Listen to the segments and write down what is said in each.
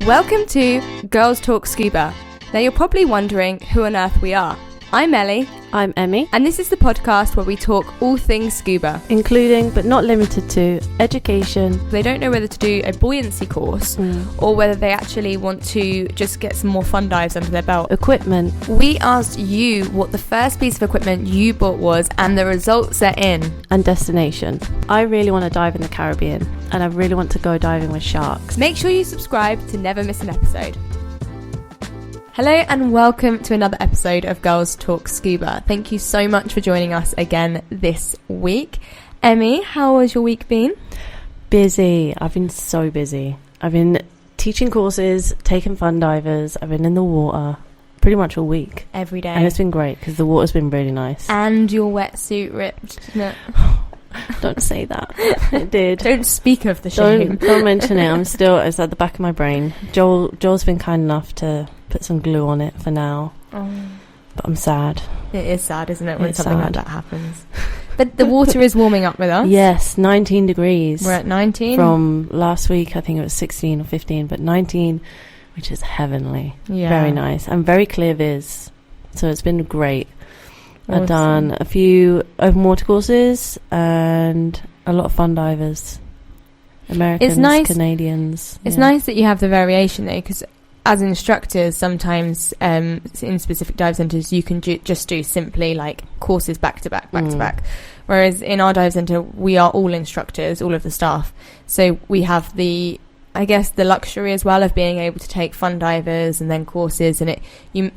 Welcome to Girls Talk Scuba. Now you're probably wondering who on earth we are. I'm Ellie. I'm Emmy. And this is the podcast where we talk all things scuba. Including, but not limited to, education. They don't know whether to do a buoyancy course or whether they actually want to just get some more fun dives under their belt. Equipment. We asked you what the first piece of equipment you bought was and the results are in. And destination. I really want to dive in the Caribbean and I really want to go diving with sharks. Make sure you subscribe to never miss an episode. Hello and welcome to another episode of Girls Talk Scuba. Thank you so much for joining us again this week. Emmy, how has your week been? Busy. I've been so busy. I've been teaching courses, taking fun divers. I've been in the water pretty much all week. Every day. And it's been great because the water's been really nice. And your wetsuit ripped, didn't it? Don't say that. It did. Don't speak of the shame. Don't mention it. It's at the back of my brain. Joel's been kind enough to put some glue on it for now. But I'm sad. It is sad, isn't it, when something like that happens. But the water is warming up with us. Yes, 19 degrees. We're at 19. From last week, I think it was 16 or 15, but 19, which is heavenly. Yeah. Very nice. And very clear viz. So it's been great. Awesome. I've done a few open water courses and a lot of fun divers. Americans, it's nice. Canadians. It's nice that you have the variation though, because as instructors, sometimes in specific dive centres, you can just do simply like courses back to back. Whereas in our dive centre, we are all instructors, all of the staff. So we have the luxury as well of being able to take fun divers and then courses, and it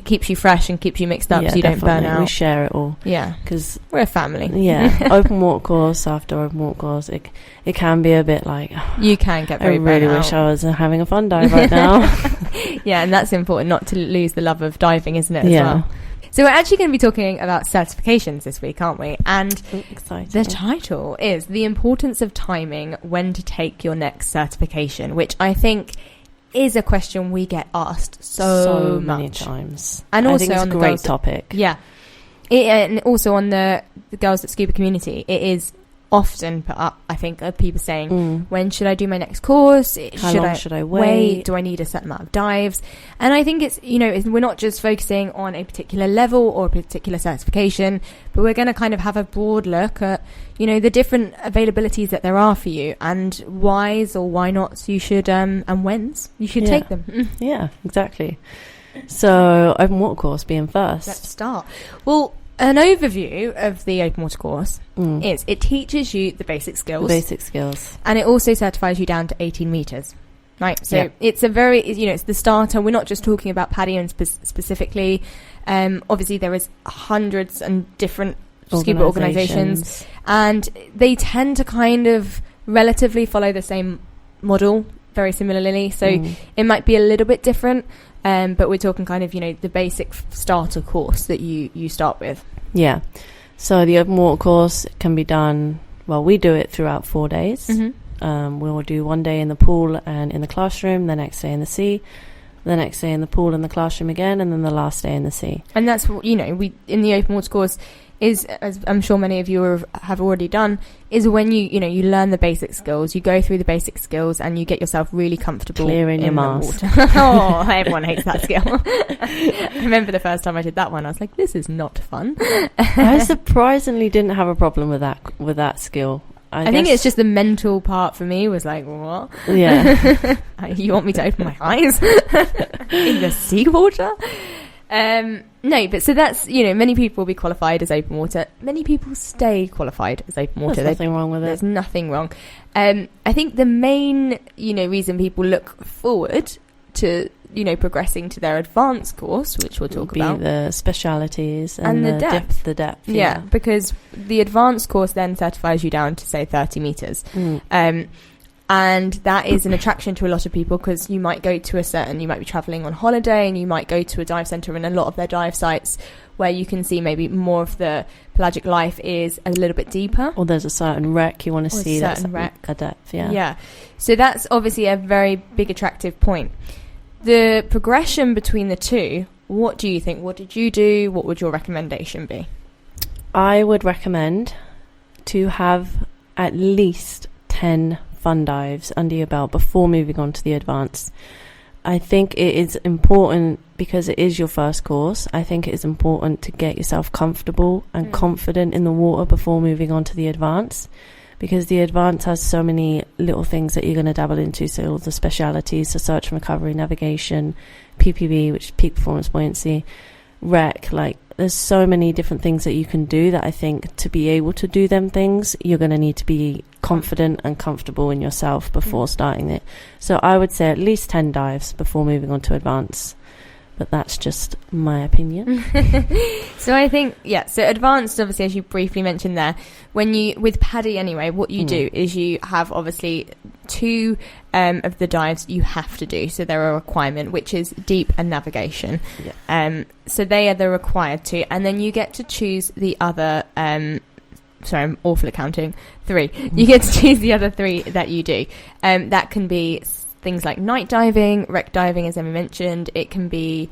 keeps you fresh and keeps you mixed up, so you don't burn out. We share it all. Yeah, because we're a family. Yeah, open water course after open water course, it can be a bit like you can get very. I really wish I was having a fun dive right now. Yeah, and that's important not to lose the love of diving, isn't it? As yeah. Well? So we're actually going to be talking about certifications this week, aren't we? And exciting. The title is The Importance of Timing When to Take Your Next Certification, which I think is a question we get asked so many much. times. And also I think it's on a the great topic. Yeah. And also on the Girls at Scuba community, it is often put up, I think, of people saying, when should I do my next course? How long should I wait? Do I need a certain amount of dives? And I think it's, we're not just focusing on a particular level or a particular certification, but we're going to kind of have a broad look at, the different availabilities that there are for you and whys or why nots you should, and whens you should take them. Yeah, exactly. So, open water course being first. Let's start. Well, an overview of the open water course is it teaches you the basic skills. And it also certifies you down to 18 metres. Right, so it's a very, it's the starter. We're not just talking about PADI specifically. Obviously, there is hundreds and different scuba organisations. And they tend to kind of relatively follow the same model very similarly. So it might be a little bit different. But we're talking kind of, the basic starter course that you start with. Yeah. So the open water course can be done, we do it throughout 4 days. We'll do 1 day in the pool and in the classroom, the next day in the sea, the next day in the pool and the classroom again, and then the last day in the sea. And that's what, we in the open water course is, as I'm sure many of you have already done, is when you learn the basic skills, you go through the basic skills and you get yourself really comfortable clearing your mask. Oh, everyone hates that skill. I remember the first time I did that one, I was like, this is not fun. I surprisingly didn't have a problem with that skill. I think it's just the mental part for me was like, what? Yeah. You want me to open my eyes in the seawater? No, but so that's, many people will be qualified as open water. Many people stay qualified as open water. There's nothing wrong with it. There's nothing wrong. I think the main, reason people look forward to, progressing to their advanced course, which we'll talk about. The specialities and the depth. The depth. Yeah, because the advanced course then certifies you down to, say, 30 metres. And that is an attraction to a lot of people because you might be travelling on holiday and you might go to a dive centre, and a lot of their dive sites where you can see maybe more of the pelagic life is a little bit deeper. Or there's a certain wreck you want to see. That's a depth, yeah. Yeah. So that's obviously a very big attractive point. The progression between the two, what do you think? What did you do? What would your recommendation be? I would recommend to have at least 10 fun dives under your belt before moving on to the advanced. I think it is important, because it is your first course. I think it is important to get yourself comfortable and confident in the water before moving on to the advanced, because the advanced has so many little things that you're going to dabble into. So all the specialities, so search and recovery, navigation, PPB, which is peak performance buoyancy, rec, like there's so many different things that you can do, that I think to be able to do them things, you're going to need to be confident and comfortable in yourself before starting it. So I would say at least 10 dives before moving on to advanced. But that's just my opinion. So I think, so advanced, obviously, as you briefly mentioned there, with PADI anyway, what you do is you have obviously 2 of the dives you have to do. So they're a requirement, which is deep and navigation. Yeah. So they are the required 2. And then you get to choose the other, sorry, I'm awful at counting, 3. You get to choose the other 3 that you do. That can be things like night diving, wreck diving, as Emma mentioned. It can be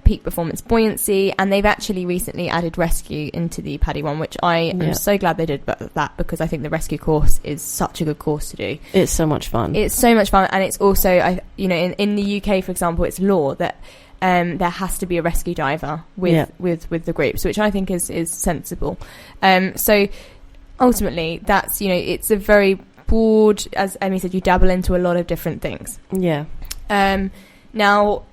peak performance buoyancy, and they've actually recently added rescue into the PADI one, which I am so glad they did that, because I think the rescue course is such a good course to do. It's so much fun. It's so much fun, and it's also, in the UK, for example, it's law that there has to be a rescue diver with the groups, which I think is sensible. So ultimately, that's, it's a very broad, as Emmy said, you dabble into a lot of different things. Yeah. Now,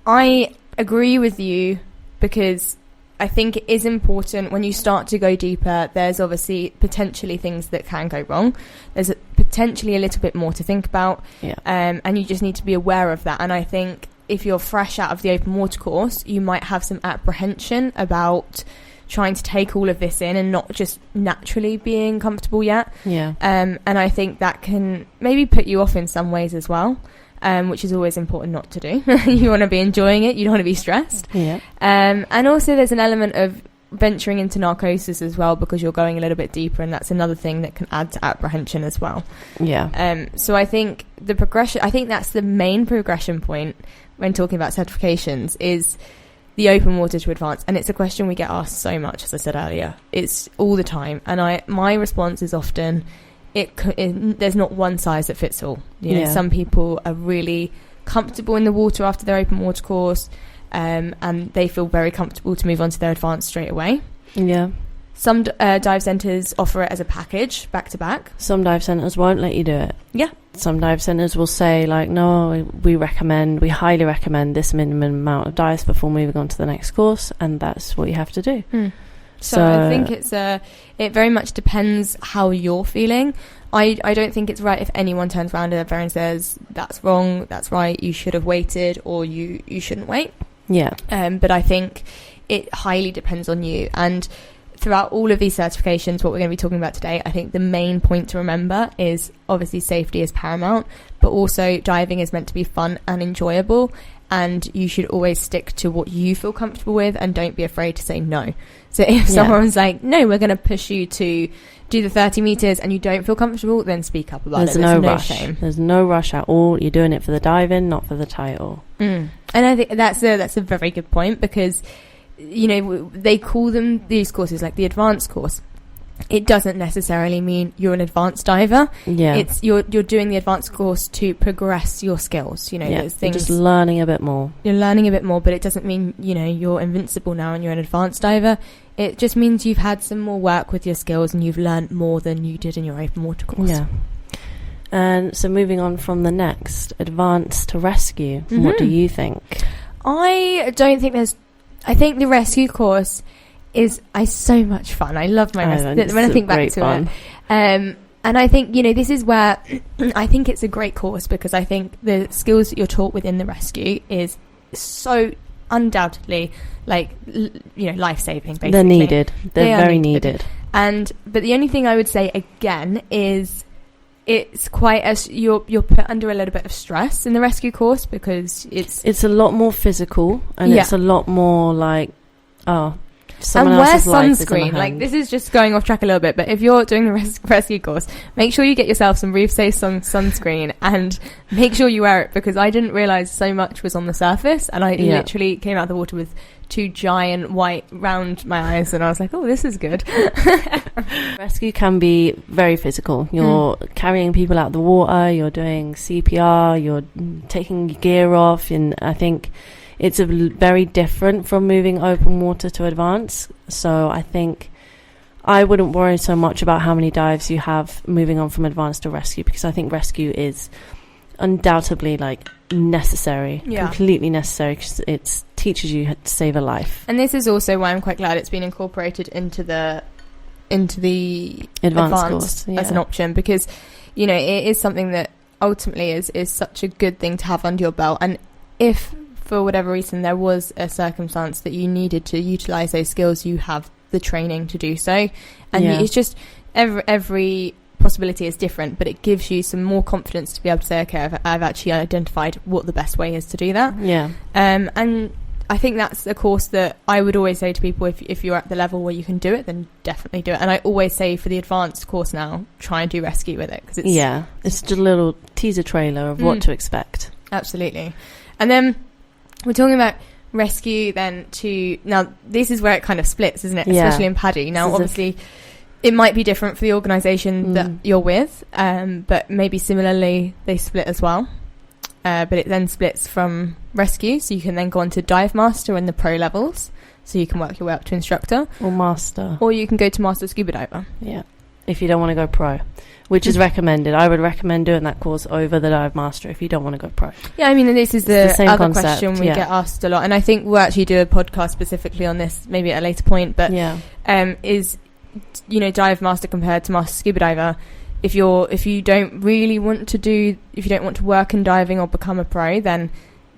I agree with you, because I think it is important when you start to go deeper, there's obviously potentially things that can go wrong. There's potentially a little bit more to think about. Yeah. And you just need to be aware of that. And I think if you're fresh out of the open water course, you might have some apprehension about trying to take all of this in and not just naturally being comfortable yet. Yeah. And I think that can maybe put you off in some ways as well, which is always important not to do. You want to be enjoying it. You don't want to be stressed. Yeah. And also there's an element of venturing into narcosis as well, because you're going a little bit deeper, and that's another thing that can add to apprehension as well. Yeah. So I think the progression, I think that's the main progression point when talking about certifications, is the open water to advanced. And it's a question we get asked so much, as I said earlier. It's all the time, and my response is often, there's not one size that fits all. Some people are really comfortable in the water after their open water course, and they feel very comfortable to move on to their advanced straight away. Yeah. Some dive centres offer it as a package, back to back. Some dive centres won't let you do it. Yeah. Some dive centres will say, like, no, we highly recommend this minimum amount of dives before moving on to the next course, and that's what you have to do. So I think it very much depends how you're feeling. I don't think it's right if anyone turns around and says, that's wrong, that's right, you should have waited, or you shouldn't wait. Yeah. But I think it highly depends on you. And throughout all of these certifications, what we're going to be talking about today, I think the main point to remember is obviously safety is paramount, but also diving is meant to be fun and enjoyable, and you should always stick to what you feel comfortable with, and don't be afraid to say no. So if someone's like, no, we're going to push you to do the 30 meters and you don't feel comfortable, then speak up about it. There's no rush. Shame. There's no rush at all. You're doing it for the diving, not for the title. And I think that's a very good point, because they call them, these courses, like the advanced course. It doesn't necessarily mean you're an advanced diver. Yeah. It's you're doing the advanced course to progress your skills. There's things, you're just learning a bit more. You're learning a bit more, but it doesn't mean, you're invincible now and you're an advanced diver. It just means you've had some more work with your skills and you've learned more than you did in your open water course. Yeah. And so moving on from the next, advanced to rescue, what do you think? I don't think I think the rescue course is so much fun. I love my rescue when I think back to it. And I think, this is where I think it's a great course, because I think the skills that you're taught within the rescue is so undoubtedly life-saving, basically. They're needed. They're very needed. But the only thing I would say again is it's quite you're put under a little bit of stress in the rescue course, because it's a lot more physical, and it's a lot more like, and wear sunscreen. Like, this is just going off track a little bit, but if you're doing the rescue course, make sure you get yourself some roof safe sunscreen, and make sure you wear it, because I didn't realise so much was on the surface, and I literally came out of the water with two giant white round my eyes, and I was like, oh, this is good. Rescue can be very physical. You're carrying people out of the water, you're doing CPR, you're taking your gear off, and I think it's very different from moving open water to advanced. So I think I wouldn't worry so much about how many dives you have moving on from advanced to rescue, because I think rescue is undoubtedly like necessary, completely necessary, because it teaches you how to save a life. And this is also why I'm quite glad it's been incorporated into the advanced course as an option, because you know it is something that ultimately is such a good thing to have under your belt. And if for whatever reason there was a circumstance that you needed to utilize those skills, you have the training to do so. And it's just every possibility is different, but it gives you some more confidence to be able to say, okay, I've actually identified what the best way is to do that. And I think that's a course that I would always say to people, if you're at the level where you can do it, then definitely do it. And I always say for the advanced course now, try and do rescue with it, because it's just a little teaser trailer of what to expect. Absolutely. And then we're talking about rescue then now this is where it kind of splits, isn't it? Especially in PADI. Now obviously it might be different for the organisation that you're with, but maybe similarly they split as well. But it then splits from rescue, so you can then go on to dive master and the pro levels, so you can work your way up to instructor or master, or you can go to master scuba diver. If you don't want to go pro, which is recommended. I would recommend doing that course over the dive master if you don't want to go pro. I mean, this is the other concept, question we get asked a lot, and I think we'll actually do a podcast specifically on this maybe at a later point, but is, you know, dive master compared to master scuba diver. If you don't want to work in diving or become a pro, then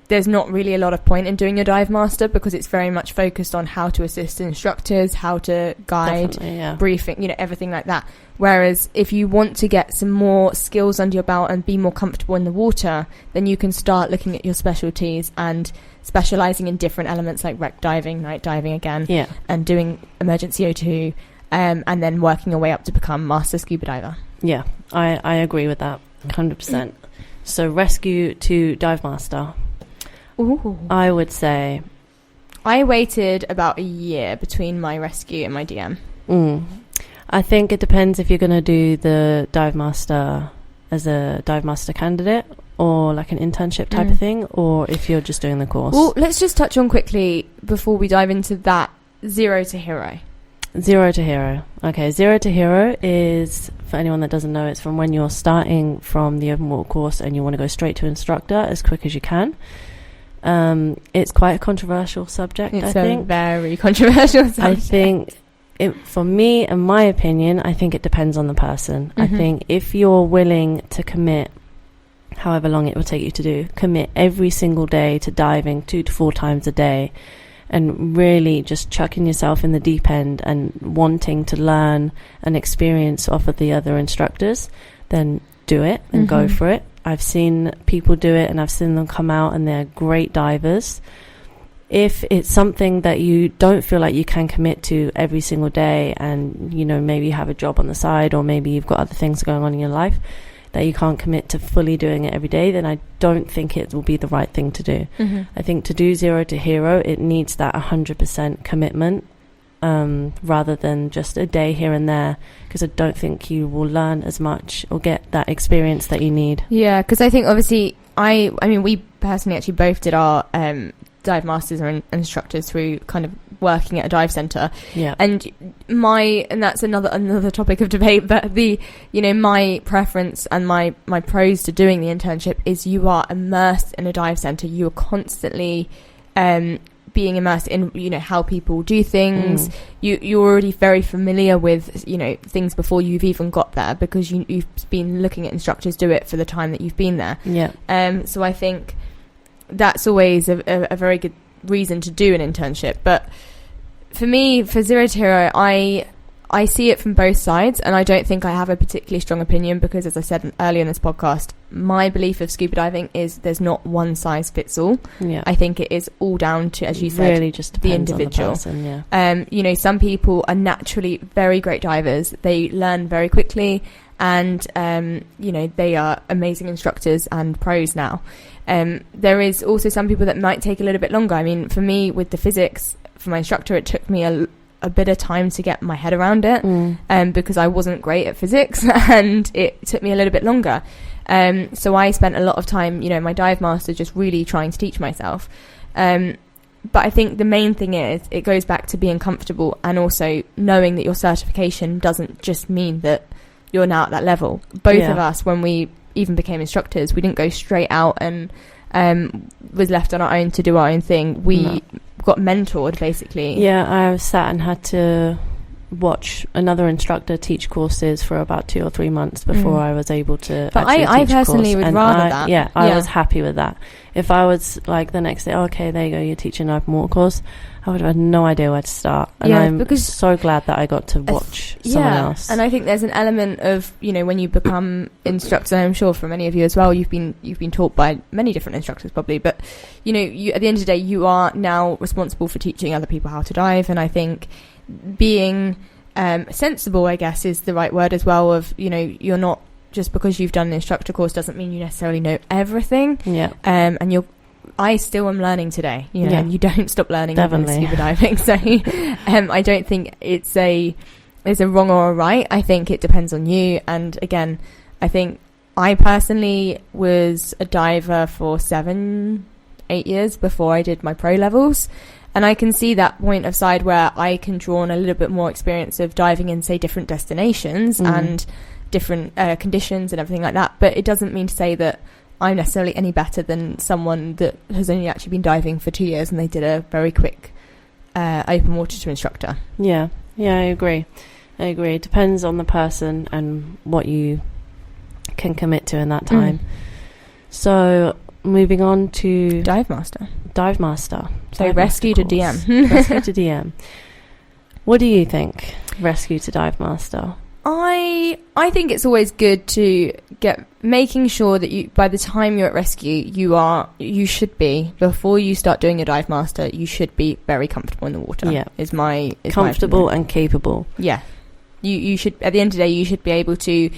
there's not really a lot of point in doing your dive master, because it's very much focused on how to assist instructors, how to guide, briefing, you know, everything like that. Whereas if you want to get some more skills under your belt and be more comfortable in the water, then you can start looking at your specialties and specialising in different elements like wreck diving, night diving again, and doing emergency O2, and then working your way up to become master scuba diver. Yeah, I agree with that 100%. So rescue to dive master. Ooh. I would say I waited about a year between my rescue and my DM. I think it depends if you're going to do the dive master as a dive master candidate or like an internship type of thing, or if you're just doing the course. Well, let's just touch on quickly before we dive into that, 0 to hero. 0 to hero. Okay, 0 to hero is, for anyone that doesn't know, it's from when you're starting from the open water course and you want to go straight to instructor as quick as you can. It's quite a controversial subject, I think. It's a very controversial subject. I think, for me, in my opinion, I think it depends on the person. I think if you're willing to commit, however long it will take you to commit every single day to diving 2 to 4 times a day, and really just chucking yourself in the deep end and wanting to learn and experience off of the other instructors, then do it and go for it. I've seen people do it and I've seen them come out and they're great divers. If it's something that you don't feel like you can commit to every single day, and you know, maybe you have a job on the side, or maybe you've got other things going on in your life that you can't commit to fully doing it every day, then I don't think it will be the right thing to do. I think to do 0 to hero, it needs that 100% commitment, rather than just a day here and there, because I don't think you will learn as much or get that experience that you need. Yeah, because I think obviously I mean we personally actually both did our dive masters or instructors through kind of working at a dive centre. And that's another topic of debate, but my preference and my pros to doing the internship is you are immersed in a dive centre. You are constantly being immersed in, you know, how people do things. You're already very familiar with, you know, things before you've even got there, because you've been looking at instructors do it for the time that you've been there. So I think that's always a very good reason to do an internship. But for me, for 0 to hero, I see it from both sides, and I don't think I have a particularly strong opinion, because as I said earlier in this podcast, my belief of scuba diving is there's not one size fits all. I think it is all down to, as you said, really just the individual. On the person, you know, some people are naturally very great divers. They learn very quickly, and they are amazing instructors and pros now. There is also some people that might take a little bit longer. I mean, for me with the physics, for my instructor, it took me a bit of time to get my head around it, because I wasn't great at physics and it took me a little bit longer. So I spent a lot of time, my dive master, just really trying to teach myself. But I think the main thing is it goes back to being comfortable, and also knowing that your certification doesn't just mean that you're now at that level. Both of us, when we even became instructors, we didn't go straight out and was left on our own to do our own thing. We got mentored, basically. Yeah, I sat and had to watch another instructor teach courses for about 2 or 3 months before I was able to. But I personally would rather that. Yeah, I was happy with that. If I was like the next day, okay, there you go, you're teaching an open water course, I would have had no idea where to start. And I'm so glad that I got to watch someone else. And I think there's an element of, when you become instructor, I'm sure for many of you as well, you've been taught by many different instructors probably, but you at the end of the day, you are now responsible for teaching other people how to dive. And I think being sensible, I guess, is the right word as well, of you're not, just because you've done an instructor course doesn't mean you necessarily know everything. And I still am learning today, and you don't stop learning in scuba diving. So I don't think it's a wrong or a right. I think it depends on you. And again, I think I personally was a diver for 7-8 years before I did my pro levels. And I can see that point of side where I can draw on a little bit more experience of diving in, say, different destinations and different conditions and everything like that. But it doesn't mean to say that I'm necessarily any better than someone that has only actually been diving for 2 years and they did a very quick open water to instructor. Yeah, I agree. It depends on the person and what you can commit to in that time. So moving on to Dive Master. So rescue to DM. Rescue to DM. What do you think? Rescue to Dive Master. I think it's always good to making sure that you, by the time you're at rescue, you should be, before you start doing your dive master, you should be very comfortable in the water. Yeah, is comfortable and capable. Yeah, you should, at the end of the day, you should be able to.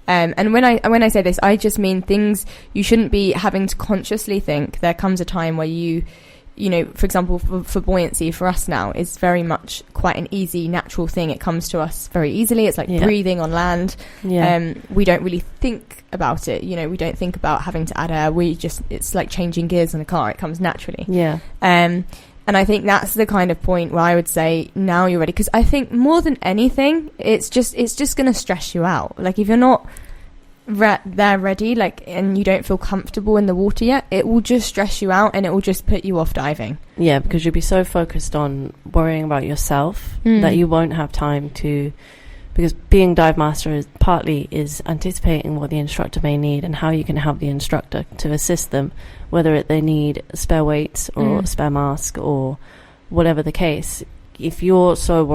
And when I say this, I just mean things you shouldn't be having to consciously think. There comes a time where for example, for buoyancy, for us now, is very much quite an easy, natural thing. It comes to us very easily. It's like breathing on land. We don't really think about it. We don't think about having to add air. It's like changing gears in a car. It comes naturally. And I think that's the kind of point where I would say now you're ready. Because I think more than anything, it's just going to stress you out. Like if you're not they're ready, and you don't feel comfortable in the water yet, it will just stress you out and it will just put you off diving. Yeah, because you'll be so focused on worrying about yourself that you won't have time to, because being dive master is anticipating what the instructor may need and how you can help the instructor to assist them, whether they need spare weights or spare mask or whatever the case. If you're so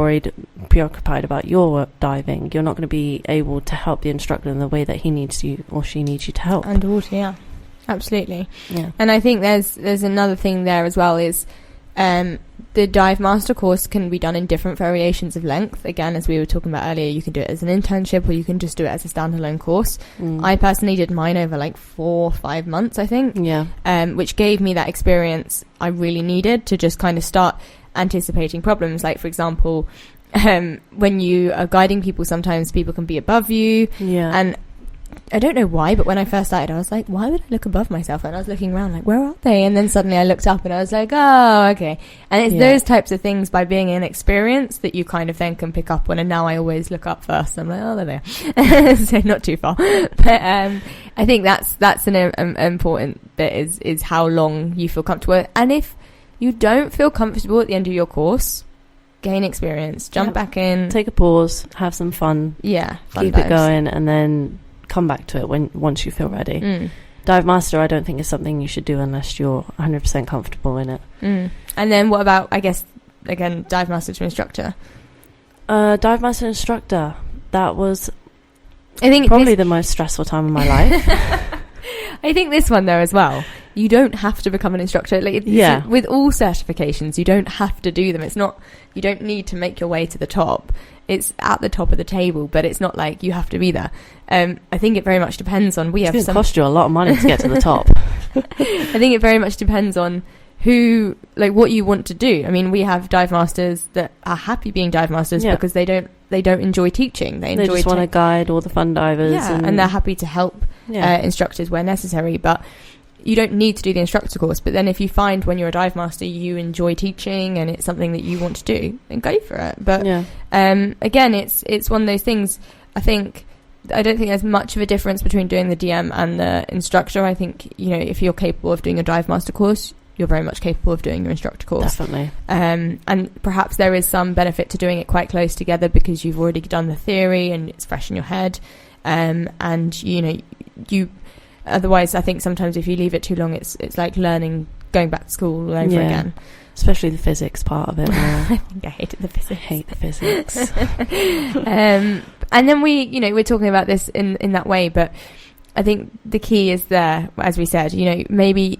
preoccupied about your diving, you're not going to be able to help the instructor in the way that he needs you or she needs you to help. Underwater, yeah. Absolutely. Yeah. And I think there's another thing there as well is the dive master course can be done in different variations of length. Again, as we were talking about earlier, you can do it as an internship or you can just do it as a standalone course. I personally did mine over 4 or 5 months, I think. Yeah. Which gave me that experience I really needed to just kind of start anticipating problems. Like, for example, when you are guiding people, sometimes people can be above you. Yeah. And I don't know why, but when I first started, I was like, why would I look above myself? And I was looking around like, where are they? And then suddenly I looked up and I was like, oh, okay. And it's those types of things, by being inexperienced, that you kind of then can pick up on. And now I always look up first. I'm like, oh, they're there. So not too far. But I think that's an important bit is how long you feel comfortable. And if you don't feel comfortable at the end of your course, gain experience, jump back in, take a pause, have some fun, keep it going, and then come back to it once you feel ready. Dive master, I don't think is something you should do unless you're 100% comfortable in it. And then what about, I guess, again, dive master to instructor? Dive master instructor, that was probably the most stressful time of my life. I think this one though as well, you don't have to become an instructor. With all certifications, you don't have to do them. It's not, you don't need to make your way to the top. it's at the top of the table, but it's not like you have to be there. I think it very much depends on, it's going to cost you a lot of money to get to the top. I think it very much depends on who, like, what you want to do. I mean, we have dive masters that are happy being dive masters because they don't enjoy teaching. They just want to guide all the fun divers. And they're happy to help instructors where necessary, but you don't need to do the instructor course. But then if you find when you're a dive master you enjoy teaching and it's something that you want to do, then go for it. But again, it's one of those things. I don't think there's much of a difference between doing the DM and the instructor. I think, if you're capable of doing a dive master course, you're very much capable of doing your instructor course. Definitely. And perhaps there is some benefit to doing it quite close together because you've already done the theory and it's fresh in your head. And you otherwise, I think sometimes if you leave it too long, it's like going back to school all over again. Especially the physics part of it. I think I hated the physics. I hate the physics. And then we're talking about this in that way, but I think the key is there, as we said, maybe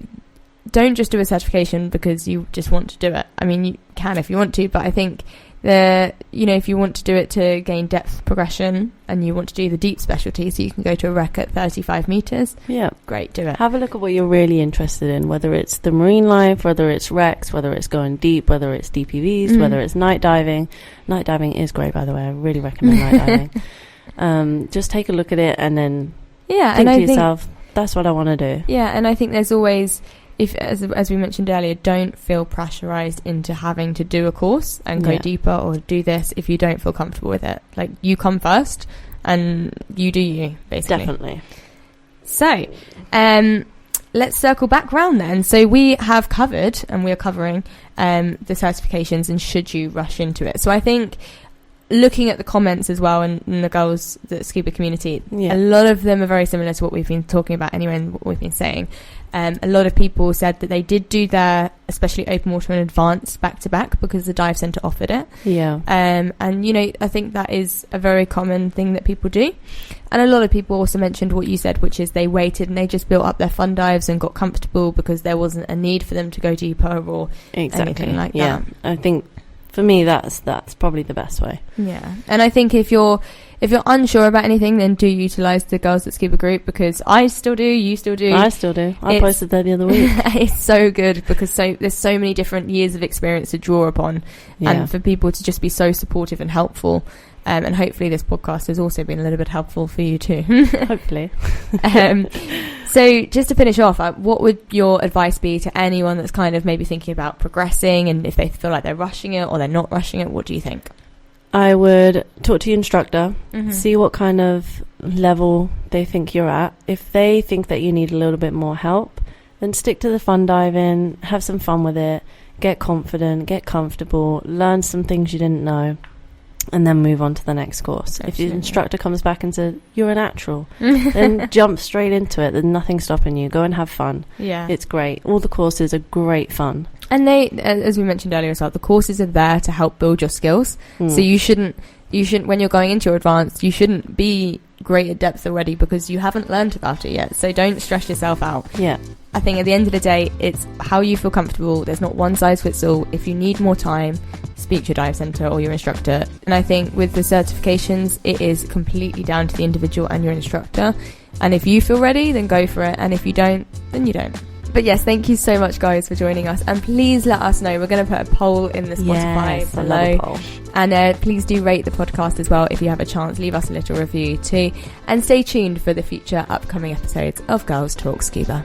don't just do a certification because you just want to do it. I mean, you can if you want to, but I think if you want to do it to gain depth progression and you want to do the deep specialty, so you can go to a rec at 35 meters. Yeah, great, do it. Have a look at what you're really interested in, whether it's the marine life, whether it's recs, whether it's going deep, whether it's DPVs, whether it's night diving. Night diving is great, by the way. I really recommend night diving. Just take a look at it and then think to yourself, that's what I want to do. Yeah, and I think there's always, as we mentioned earlier, don't feel pressurized into having to do a course and go deeper or do this if you don't feel comfortable with it. Like, you come first and you do you, basically. Definitely. So let's circle back round then. So we have covered, and we are covering the certifications and should you rush into it. So I think looking at the comments as well and the girls, the scuba community, a lot of them are very similar to what we've been talking about anyway and what we've been saying. A lot of people said that they did do their, especially open water and advanced, back-to-back because the dive centre offered it. Yeah. And, I think that is a very common thing that people do. And a lot of people also mentioned what you said, which is they waited and they just built up their fun dives and got comfortable because there wasn't a need for them to go deeper or anything like that. I think for me that's probably the best way. Yeah. And I think if you're unsure about anything, then do utilise the Girls at Scuba group, because I still do, you still do. I still do. I posted that the other week. It's so good because there's so many different years of experience to draw upon, and for people to just be so supportive and helpful. And hopefully this podcast has also been a little bit helpful for you too. Hopefully. So just to finish off, what would your advice be to anyone that's kind of maybe thinking about progressing, and if they feel like they're rushing it or they're not rushing it, what do you think? I would talk to your instructor, see what kind of level they think you're at. If they think that you need a little bit more help, then stick to the fun diving, have some fun with it, get confident, get comfortable, learn some things you didn't know, and then move on to the next course. Absolutely. If the instructor comes back and says, you're a natural, then jump straight into it. There's nothing stopping you. Go and have fun. Yeah. It's great. All the courses are great fun. And they, as we mentioned earlier as well, the courses are there to help build your skills. So you shouldn't, when you're going into your advanced, you shouldn't be great at depth already because you haven't learned about it yet. So don't stress yourself out. Yeah. I think at the end of the day, it's how you feel comfortable. There's not one size fits all. If you need more time, speak to your dive centre or your instructor. And I think with the certifications, it is completely down to the individual and your instructor. And if you feel ready, then go for it. And if you don't, then you don't. But yes, thank you so much, guys, for joining us. And please let us know. We're going to put a poll in the Spotify below. And please do rate the podcast as well if you have a chance. Leave us a little review too. And stay tuned for the future upcoming episodes of Girls Talk Scuba.